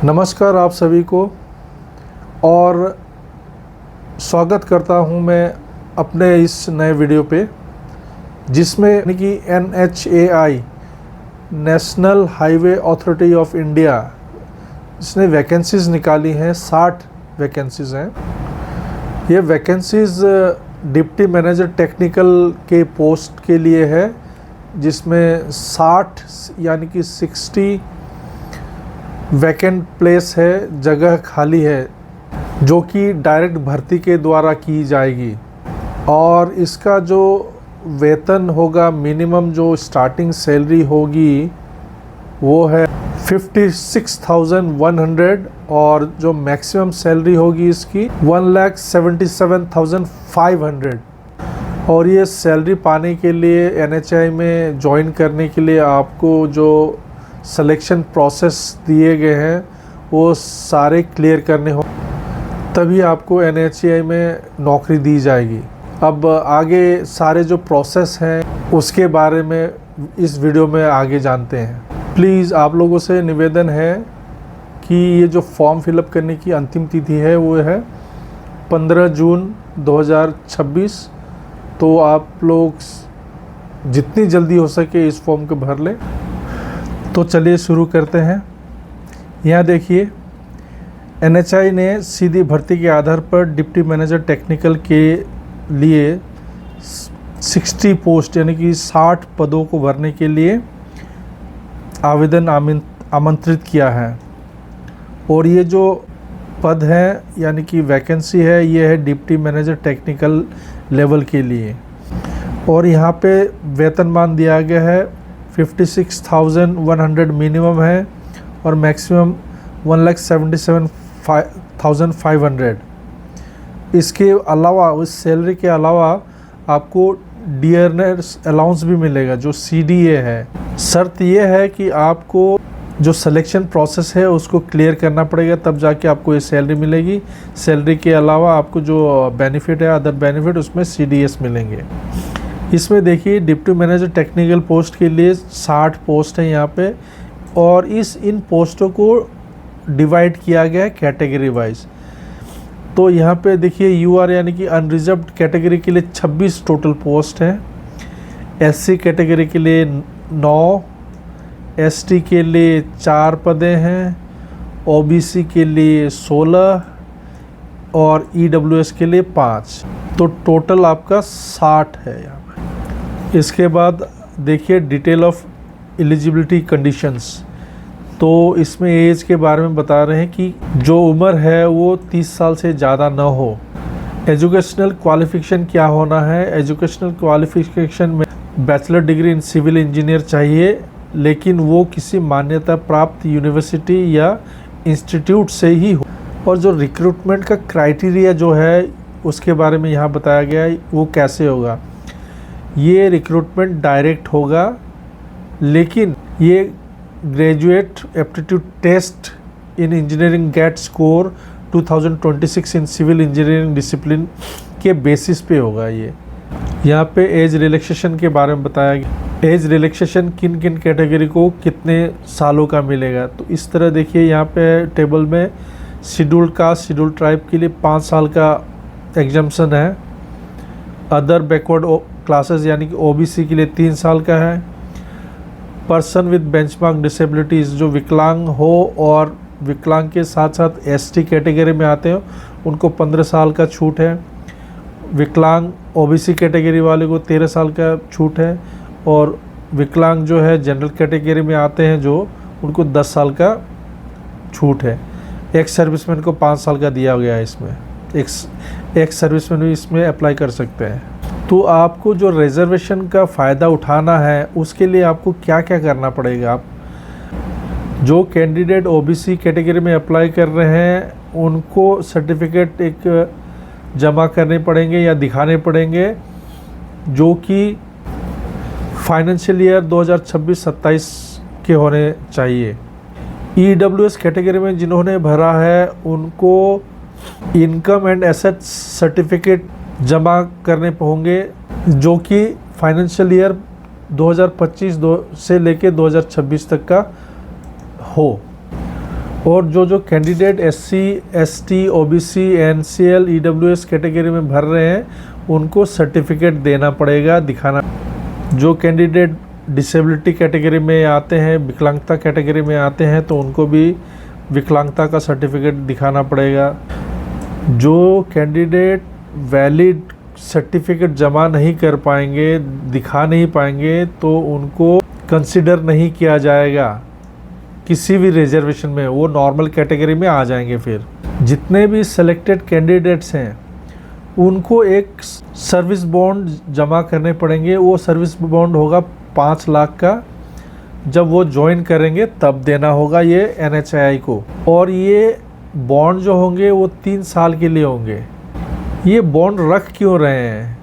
नमस्कार आप सभी को और स्वागत करता हूं मैं अपने इस नए वीडियो पे, जिसमें यानी कि NHAI national highway authority of India इसने वैकेंसीज़ निकाली हैं। 60 वैकेंसीज़ हैं। ये वैकेंसीज़ डिप्टी मैनेजर टेक्निकल के पोस्ट के लिए है, जिसमें 60 यानी कि 60 वैकेंट प्लेस है, जगह खाली है, जो कि डायरेक्ट भर्ती के द्वारा की जाएगी। और इसका जो वेतन होगा, मिनिमम जो स्टार्टिंग सैलरी होगी वो है 56,100 और जो मैक्सिमम सैलरी होगी इसकी 1,77,500। और ये सैलरी पाने के लिए NHAI में ज्वाइन करने के लिए आपको जो सिलेक्शन प्रोसेस दिए गए हैं वो सारे क्लियर करने हो, तभी आपको NHAI में नौकरी दी जाएगी। अब आगे सारे जो प्रोसेस हैं उसके बारे में इस वीडियो में आगे जानते हैं। प्लीज़ आप लोगों से निवेदन है कि ये जो फॉर्म फिलअप करने की अंतिम तिथि है वो है 15 जून 2026। तो आप लोग जितनी जल्दी हो सके इस फॉर्म को भर लें। तो चलिए शुरू करते हैं। यहाँ देखिए, NHAI ने सीधी भर्ती के आधार पर डिप्टी मैनेजर टेक्निकल के लिए 60 पोस्ट यानी कि 60 पदों को भरने के लिए आवेदन आमंत्रित किया है। और ये जो पद है यानी कि वैकेंसी है, ये है डिप्टी मैनेजर टेक्निकल लेवल के लिए। और यहाँ पे वेतनमान दिया गया है 56,100 मिनिमम है और मैक्सिमम 1,77,500। इसके अलावा, उस सैलरी के अलावा आपको डियरनेस अलाउंस भी मिलेगा, जो CDA है। शर्त यह है कि आपको जो सिलेक्शन प्रोसेस है उसको क्लियर करना पड़ेगा, तब जाके आपको ये सैलरी मिलेगी। सैलरी के अलावा आपको जो बेनिफिट है, अदर बेनिफिट, उसमें CDS मिलेंगे। इसमें देखिए, डिप्टी मैनेजर टेक्निकल पोस्ट के लिए 60 पोस्ट हैं यहाँ पे। और इन पोस्टों को डिवाइड किया गया है कैटेगरी वाइज। तो यहाँ पे देखिए, UR यानी कि अनरिजर्व्ड कैटेगरी के लिए 26 टोटल पोस्ट हैं। SC कैटेगरी के लिए 9, ST के लिए 4 पदें हैं, OBC के लिए 16 और EWS के लिए 5। तो टोटल आपका 60 है यहाँ पे। इसके बाद देखिए, डिटेल ऑफ एलिजिबिलिटी कंडीशंस। तो इसमें एज के बारे में बता रहे हैं कि जो उम्र है वो 30 साल से ज़्यादा ना हो। एजुकेशनल क्वालिफिकेशन क्या होना है? एजुकेशनल क्वालिफिकेशन में bachelor degree in civil engineer चाहिए, लेकिन वो किसी मान्यता प्राप्त यूनिवर्सिटी या इंस्टीट्यूट से ही हो। और जो रिक्रूटमेंट का क्राइटेरिया जो है उसके बारे में यहाँ बताया गया है, वो कैसे होगा। ये रिक्रूटमेंट डायरेक्ट होगा, लेकिन ये graduate aptitude test in engineering GATE score 2026 in civil engineering discipline के बेसिस पे होगा। ये यहाँ पे एज रिलैक्सेशन के बारे में बताया गया। एज रिलैक्सेशन किन किन कैटेगरी को कितने सालों का मिलेगा। तो इस तरह देखिए, यहाँ पे टेबल में शेड्यूल्ड कास्ट, शेड्यूल्ड ट्राइब के लिए 5 साल का एग्जम्पशन है। अदर बैकवर्ड क्लासेस यानी कि OBC के लिए 3 साल का है। पर्सन विद बेंचमार्क डिसेबिलिटीज़, जो विकलांग हो और विकलांग के साथ साथ ST कैटेगरी में आते हो, उनको 15 साल का छूट है। विकलांग OBC कैटेगरी वाले को 13 साल का छूट है। और विकलांग जो है जनरल कैटेगरी में आते हैं जो, उनको 10 साल का छूट है। एक्स सर्विसमैन को 5 साल का दिया गया है। इसमें एक्स सर्विसमैन भी इसमें अप्लाई कर सकते हैं। तो आपको जो रिजर्वेशन का फ़ायदा उठाना है उसके लिए आपको क्या क्या करना पड़ेगा। आप जो कैंडिडेट OBC कैटेगरी में अप्लाई कर रहे हैं उनको सर्टिफिकेट एक जमा करने पड़ेंगे या दिखाने पड़ेंगे, जो कि फाइनेंशियल ईयर 2026-27 के होने चाहिए। EWS कैटेगरी में जिन्होंने भरा है उनको इनकम एंड एसेट्स सर्टिफिकेट जमा करने होंगे, जो कि फाइनेंशियल ईयर 2025 से लेके 2026 तक का हो। और जो candidate SC, ST, OBC, NCL, EWS category में भर रहे हैं उनको सर्टिफिकेट देना पड़ेगा, दिखाना। जो कैंडिडेट डिसेबिलिटी कैटेगरी में आते हैं, विकलांगता कैटेगरी में आते हैं, तो उनको भी विकलांगता का सर्टिफिकेट दिखाना पड़ेगा। जो कैंडिडेट वैलिड सर्टिफिकेट जमा नहीं कर पाएंगे, दिखा नहीं पाएंगे, तो उनको कंसिडर नहीं किया जाएगा किसी भी रिजर्वेशन में, वो नॉर्मल कैटेगरी में आ जाएंगे। फिर जितने भी सेलेक्टेड कैंडिडेट्स हैं उनको एक सर्विस बॉन्ड जमा करने पड़ेंगे। वो सर्विस बॉन्ड होगा 5 लाख का। जब वो ज्वाइन करेंगे तब देना होगा ये NHAI को। और ये बॉन्ड जो होंगे वो 3 साल के लिए होंगे। ये बॉन्ड रख क्यों रहे हैं?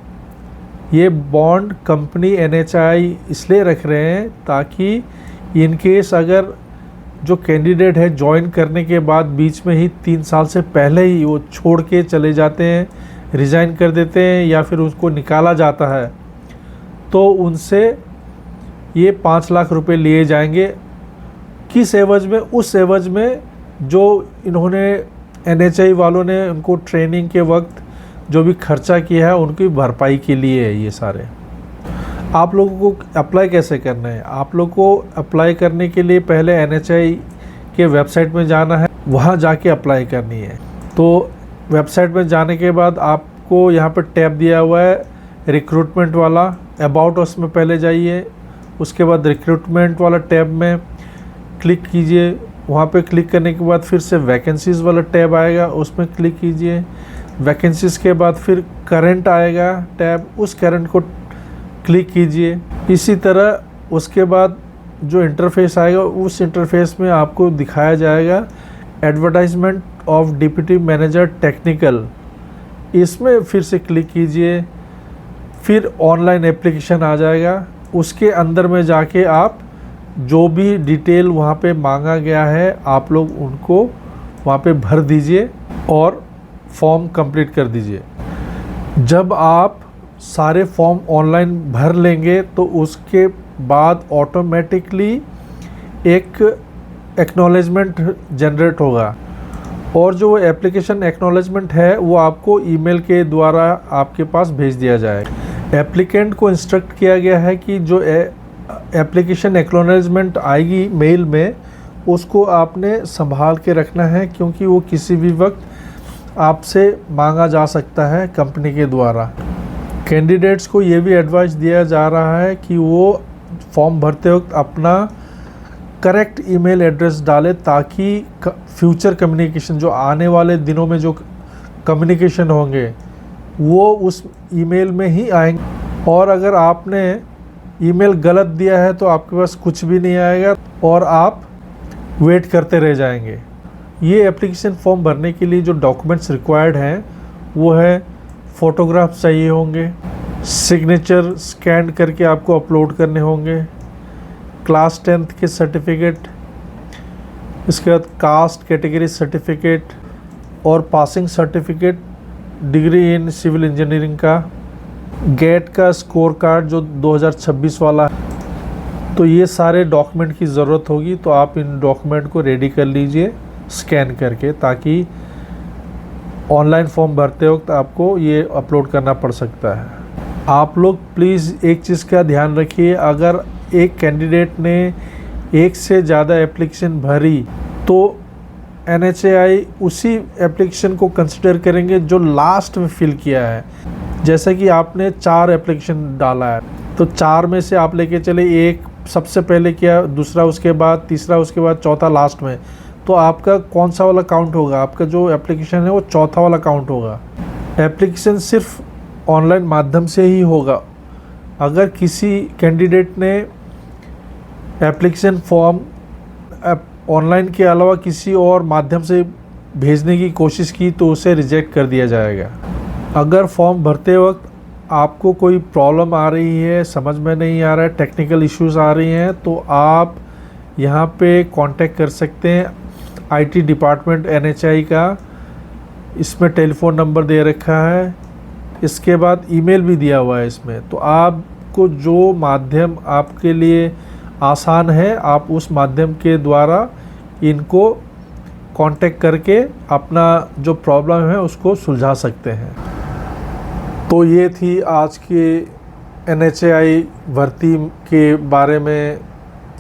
ये बॉन्ड कंपनी NHAI इसलिए रख रहे हैं ताकि इन केस अगर जो कैंडिडेट है ज्वाइन करने के बाद बीच में ही 3 साल से पहले ही वो छोड़ के चले जाते हैं, रिज़ाइन कर देते हैं या फिर उसको निकाला जाता है, तो उनसे ये 5 लाख रुपए लिए जाएंगे। किस एवज में? उस एवज में जो इन्होंने NHAI वालों ने उनको ट्रेनिंग के वक्त जो भी खर्चा किया है उनकी भरपाई के लिए है ये सारे। आप लोगों को अप्लाई कैसे करना है? आप लोगों को अप्लाई करने के लिए पहले NHAI के वेबसाइट में जाना है, वहाँ जाके अप्लाई करनी है। तो वेबसाइट में जाने के बाद आपको यहाँ पर टैब दिया हुआ है रिक्रूटमेंट वाला, अबाउट अस में पहले जाइए, उसके बाद रिक्रूटमेंट वाला टैब में क्लिक कीजिए। वहाँ पे क्लिक करने के बाद फिर से वैकेंसीज़ वाला टैब आएगा, उसमें क्लिक कीजिए। वैकेंसीज़ के बाद फिर करंट आएगा टैब, उस करंट को क्लिक कीजिए। इसी तरह उसके बाद जो इंटरफेस आएगा उस इंटरफेस में आपको दिखाया जाएगा advertisement of deputy manager technical, इसमें फिर से क्लिक कीजिए। फिर ऑनलाइन एप्लीकेशन आ जाएगा, उसके अंदर में जाके आप जो भी डिटेल वहाँ पे मांगा गया है आप लोग उनको वहाँ पे भर दीजिए और फॉर्म कंप्लीट कर दीजिए। जब आप सारे फॉर्म ऑनलाइन भर लेंगे तो उसके बाद ऑटोमेटिकली एक एक्नॉलेजमेंट जनरेट होगा, और जो एप्लीकेशन एक्नॉलेजमेंट है वो आपको ईमेल के द्वारा आपके पास भेज दिया जाएगा। एप्लीकेंट को इंस्ट्रक्ट किया गया है कि जो एप्लीकेशन एक्नॉलेजमेंट आएगी मेल में, उसको आपने संभाल के रखना है, क्योंकि वो किसी भी वक्त आपसे मांगा जा सकता है कंपनी के द्वारा। कैंडिडेट्स को ये भी एडवाइस दिया जा रहा है कि वो फॉर्म भरते वक्त अपना करेक्ट ईमेल एड्रेस डालें, ताकि फ्यूचर कम्युनिकेशन, जो आने वाले दिनों में जो कम्युनिकेशन होंगे वो उस ईमेल में ही आएंगे। और अगर आपने ईमेल गलत दिया है तो आपके पास कुछ भी नहीं आएगा और आप वेट करते रह जाएंगे। ये एप्लीकेशन फॉर्म भरने के लिए जो डॉक्यूमेंट्स रिक्वायर्ड हैं वो है फ़ोटोग्राफ चाहिए होंगे, सिग्नेचर स्कैन करके आपको अपलोड करने होंगे, क्लास 10th के सर्टिफिकेट, इसके बाद कास्ट कैटेगरी सर्टिफिकेट और passing certificate, degree in civil engineering का, गेट का स्कोर कार्ड जो 2026 वाला है। तो ये सारे डॉक्यूमेंट की ज़रूरत होगी, तो आप इन डॉक्यूमेंट को रेडी कर लीजिए स्कैन करके, ताकि ऑनलाइन फॉर्म भरते वक्त आपको ये अपलोड करना पड़ सकता है। आप लोग प्लीज़ एक चीज़ का ध्यान रखिए, अगर एक कैंडिडेट ने एक से ज़्यादा एप्लीकेशन भरी तो NHAI उसी एप्लीकेशन को कंसिडर करेंगे जो लास्ट में फिल किया है। जैसे कि आपने 4 एप्लीकेशन डाला है, तो 4 में से आप लेके चले एक सबसे पहले किया, दूसरा उसके बाद, तीसरा उसके बाद, चौथा लास्ट में, तो आपका कौन सा वाला काउंट होगा? आपका जो एप्लीकेशन है वो चौथा वाला काउंट होगा। एप्लीकेशन सिर्फ ऑनलाइन माध्यम से ही होगा। अगर किसी कैंडिडेट ने एप्लीकेशन फॉर्म ऑनलाइन के अलावा किसी और माध्यम से भेजने की कोशिश की तो उसे रिजेक्ट कर दिया जाएगा। अगर फॉर्म भरते वक्त आपको कोई प्रॉब्लम आ रही है, समझ में नहीं आ रहा है, टेक्निकल इश्यूज़ आ रही हैं, तो आप यहाँ पे कांटेक्ट कर सकते हैं IT डिपार्टमेंट NHAI का। इसमें टेलीफ़ोन नंबर दे रखा है, इसके बाद ईमेल भी दिया हुआ है इसमें। तो आपको जो माध्यम आपके लिए आसान है आप उस माध्यम के द्वारा इनको कांटेक्ट करके अपना जो प्रॉब्लम है उसको सुलझा सकते हैं। तो ये थी आज के NHAI भर्ती के बारे में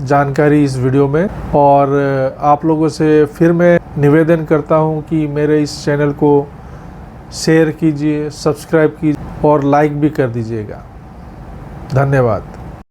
जानकारी इस वीडियो में। और आप लोगों से फिर मैं निवेदन करता हूँ कि मेरे इस चैनल को शेयर कीजिए, सब्सक्राइब कीजिए और लाइक भी कर दीजिएगा। धन्यवाद।